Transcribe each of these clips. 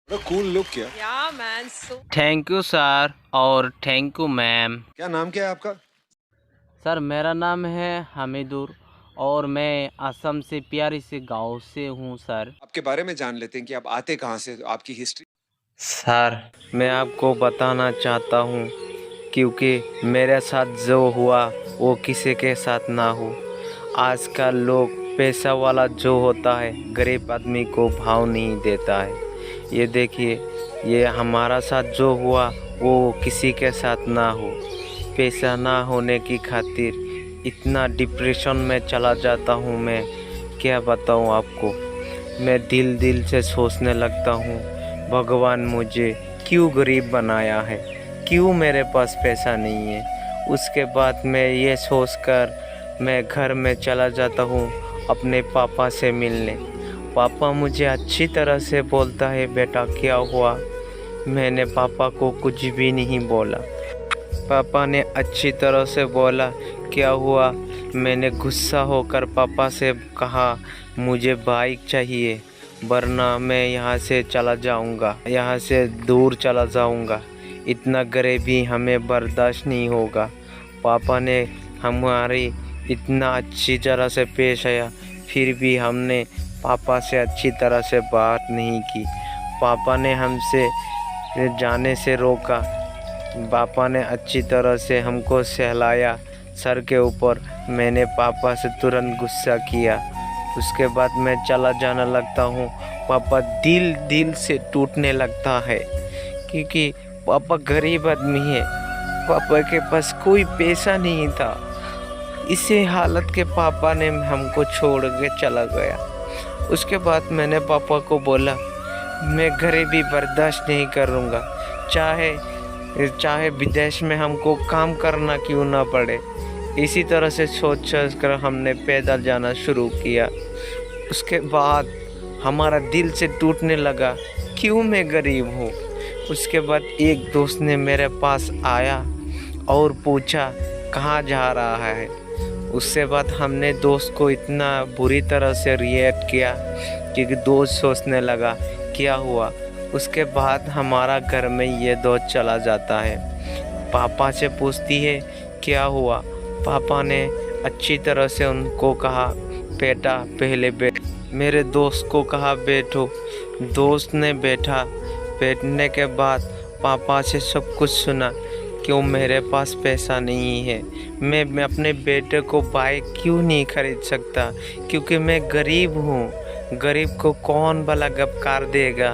बड़ा cool look किया। Yeah, man. So thank you sir और थैंक यू मैम। क्या नाम क्या है आपका? सर मेरा नाम है हमीदुर और मैं असम से प्यारी से गांव से हूँ सर। आपके बारे में जान लेते हैं कि आप आते कहाँ से, आपकी हिस्ट्री। सर मैं आपको बताना चाहता हूँ क्योंकि मेरे साथ जो हुआ वो किसी के साथ ना हो। आजकल लोग पैसा वाला जो होता है गरीब आदमी को भाव नहीं देता है। ये देखिए, ये हमारा साथ जो हुआ वो किसी के साथ ना हो। पैसा ना होने की खातिर इतना डिप्रेशन में चला जाता हूँ मैं, क्या बताऊँ आपको। मैं दिल दिल से सोचने लगता हूँ, भगवान मुझे क्यों गरीब बनाया है, क्यों मेरे पास पैसा नहीं है। उसके बाद मैं ये सोचकर मैं घर में चला जाता हूँ अपने पापा से मिलने। पापा मुझे अच्छी तरह से बोलता है, बेटा क्या हुआ। मैंने पापा को कुछ भी नहीं बोला। पापा ने अच्छी तरह से बोला क्या हुआ। मैंने गुस्सा होकर पापा से कहा मुझे बाइक चाहिए वरना मैं यहाँ से चला जाऊँगा, यहाँ से दूर चला जाऊँगा। इतना गरीबी हमें बर्दाश्त नहीं होगा। पापा ने हमारी इतना अच्छी तरह से पेश आया, फिर भी हमने पापा से अच्छी तरह से बात नहीं की। पापा ने हमसे जाने से रोका। पापा ने अच्छी तरह से हमको सहलाया सर के ऊपर। मैंने पापा से तुरंत गुस्सा किया। उसके बाद मैं चला जाने लगता हूँ। पापा दिल दिल से टूटने लगता है क्योंकि पापा गरीब आदमी है। पापा के पास कोई पैसा नहीं था। इसी हालत के पापा ने हमको छोड़ के चला गया। उसके बाद मैंने पापा को बोला मैं गरीबी बर्दाश्त नहीं करूँगा, चाहे विदेश में हमको काम करना क्यों ना पड़े। इसी तरह से सोच कर हमने पैदल जाना शुरू किया। उसके बाद हमारा दिल से टूटने लगा, क्यों मैं गरीब हूँ। उसके बाद एक दोस्त ने मेरे पास आया और पूछा कहाँ जा रहा है। उसके बाद हमने दोस्त को इतना बुरी तरह से रिएक्ट किया क्योंकि दोस्त सोचने लगा क्या हुआ। उसके बाद हमारा घर में ये दोस्त चला जाता है। पापा से पूछती है क्या हुआ। पापा ने अच्छी तरह से उनको कहा बेटा पहले बैठ। मेरे दोस्त को कहा बैठो। दोस्त ने बैठा। बैठने के बाद पापा से सब कुछ सुना। क्यों मेरे पास पैसा नहीं है, मैं अपने बेटे को बाइक क्यों नहीं खरीद सकता, क्योंकि मैं गरीब हूँ। गरीब को कौन भला गपकार देगा।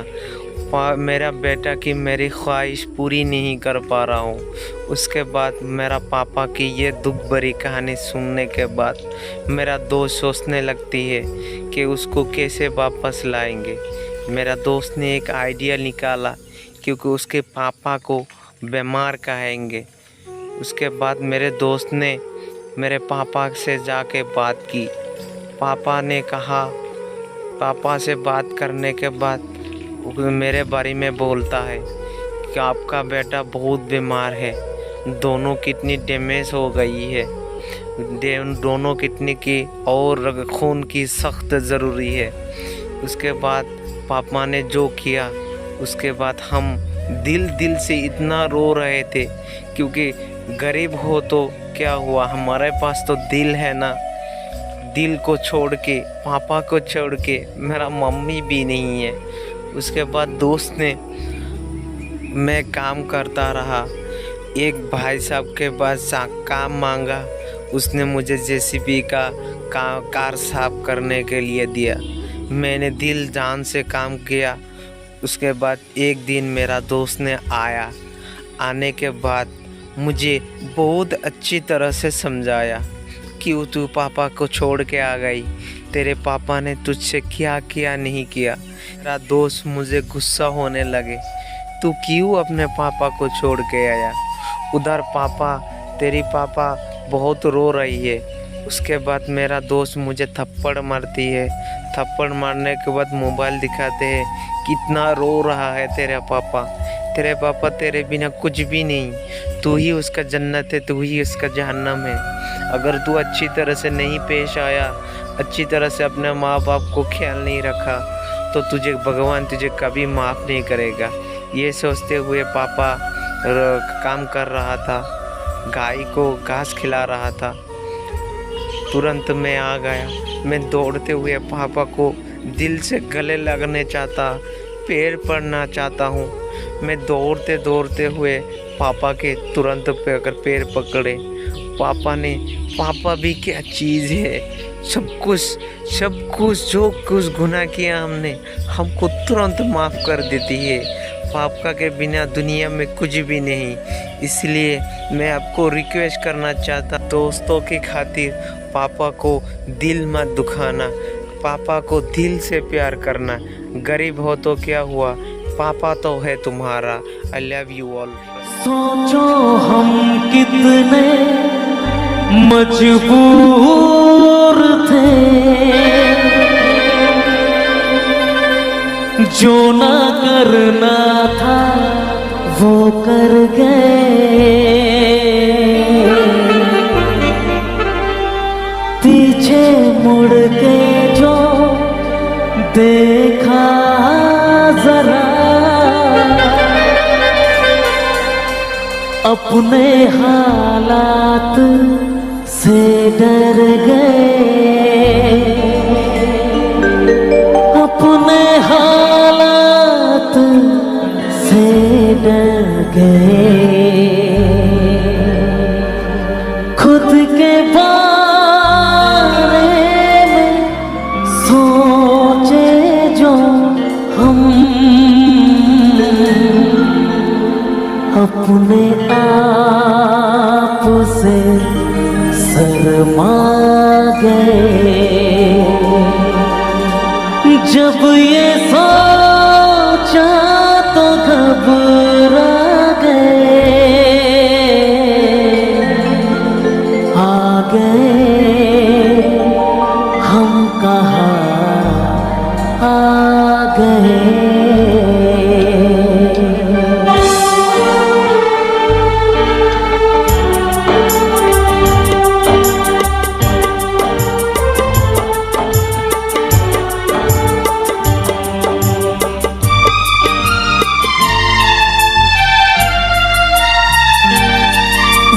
मेरा बेटा की मेरी ख्वाहिश पूरी नहीं कर पा रहा हूँ। उसके बाद मेरा पापा की ये दुख भरी कहानी सुनने के बाद मेरा दोस्त सोचने लगती है कि उसको कैसे वापस लाएंगे। मेरा दोस्त ने एक आइडिया निकाला क्योंकि उसके पापा को बीमार कहेंगे। उसके बाद मेरे दोस्त ने मेरे पापा से जाके बात की। पापा ने कहा, पापा से बात करने के बाद मेरे बारे में बोलता है कि आपका बेटा बहुत बीमार है, दोनों किडनी डैमेज हो गई है, दोनों किडनी की और खून की सख्त ज़रूरी है। उसके बाद पापा ने जो किया, उसके बाद हम दिल दिल से इतना रो रहे थे क्योंकि गरीब हो तो क्या हुआ, हमारे पास तो दिल है ना। दिल को छोड़ के, पापा को छोड़ के मेरा मम्मी भी नहीं है। उसके बाद दोस्त ने, मैं काम करता रहा। एक भाई साहब के पास काम मांगा। उसने मुझे जेसीबी का कार साफ करने के लिए दिया। मैंने दिल जान से काम किया। उसके बाद एक दिन मेरा दोस्त ने आया। आने के बाद मुझे बहुत अच्छी तरह से समझाया, क्यों तू पापा को छोड़ के आ गई, तेरे पापा ने तुझसे क्या किया नहीं किया। मेरा दोस्त मुझे गुस्सा होने लगे, तू क्यों अपने पापा को छोड़ के आया। उधर तेरी पापा बहुत रो रही है। उसके बाद मेरा दोस्त मुझे थप्पड़ मारती है। थप्पड़ मारने के बाद मोबाइल दिखाते हैं, कितना रो रहा है तेरा पापा। तेरे पापा तेरे बिना कुछ भी नहीं, तू ही उसका जन्नत है, तू ही उसका जहन्नम है। अगर तू अच्छी तरह से नहीं पेश आया, अच्छी तरह से अपने माँ बाप को ख्याल नहीं रखा, तो तुझे भगवान तुझे कभी माफ़ नहीं करेगा। ये सोचते हुए पापा काम कर रहा था, गाय को घास खिला रहा था। तुरंत मैं आ गया। मैं दौड़ते हुए पापा को दिल से गले लगने चाहता, पैर पड़ना चाहता हूँ। मैं दौड़ते दौड़ते हुए पापा के तुरंत पैर पकड़े। पापा भी क्या चीज़ है, सब कुछ जो कुछ गुनाह किया हमने, हमको तुरंत माफ़ कर देती है। पापा के बिना दुनिया में कुछ भी नहीं। इसलिए मैं आपको रिक्वेस्ट करना चाहता, दोस्तों की खातिर पापा को दिल मत दुखाना, पापा को दिल से प्यार करना। गरीब हो तो क्या हुआ, पापा तो है तुम्हारा। I love you all. सोचो हम कितने मजबूर थे, जो ना करना था वो कर गए। पीछे मुड़ के जो देखा जरा, अपने हालात से डर गए, अपने हालात से डर गए। खुद के बारे में सोचे जो हम, अपने आप से शर्मा गए। जब ये सोचा तो घबरा गए, आ गए हम कहाँ आ गए।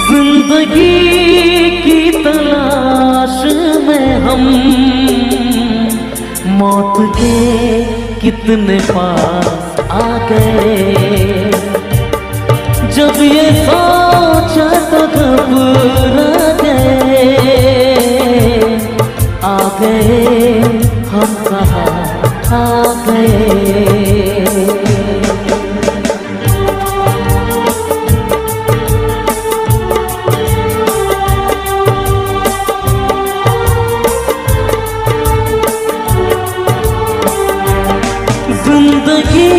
जिंदगी की तलाश में हम मौत के कितने पास आ गए। जब ये सोचा तो घबरा गए, आ गए हम कहाँ आ गए। जिंदगी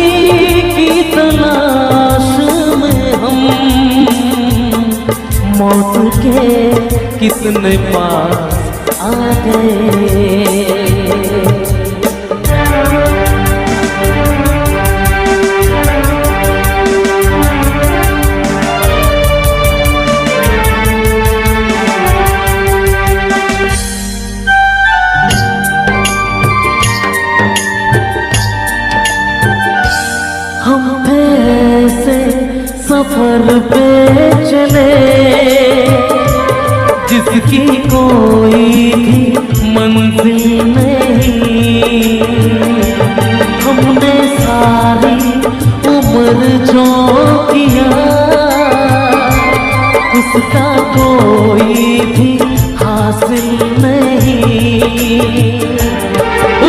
की तलाश में हम मौत के कितने पास आ गए। हम ऐसे सफर पे चले जिसकी कोई भी मंजिल नहीं। हमने सारी उम्र जो किया उसका कोई भी हासिल नहीं,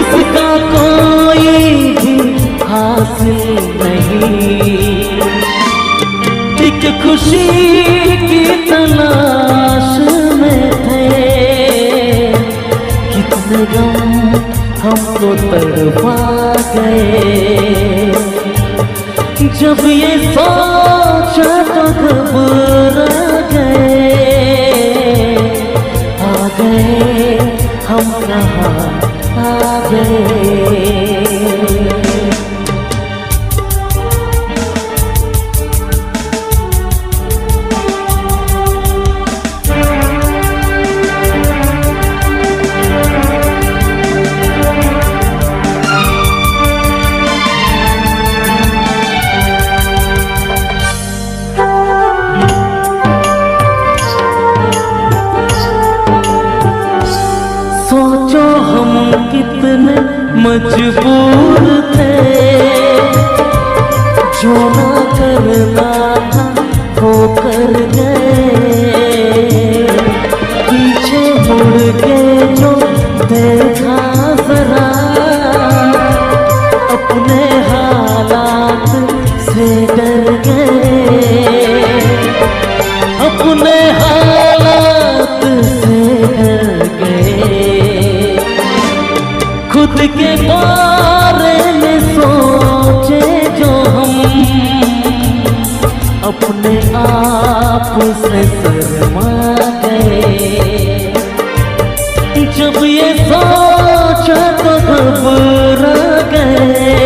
उसका कोई भी हासिल नहीं। एक खुशी की तलाश में थे, कितने गम हमको तड़पा गए। जब ये सोचा तो घबरा गए, आ गए हम कहाँ आ गए। से डर गए, अपने हालात से डर गए, खुद के बारे में सोचे जो हम, अपने आप से शर्मा गए। जब ये सोचा तो घबरा गए,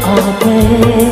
आ गए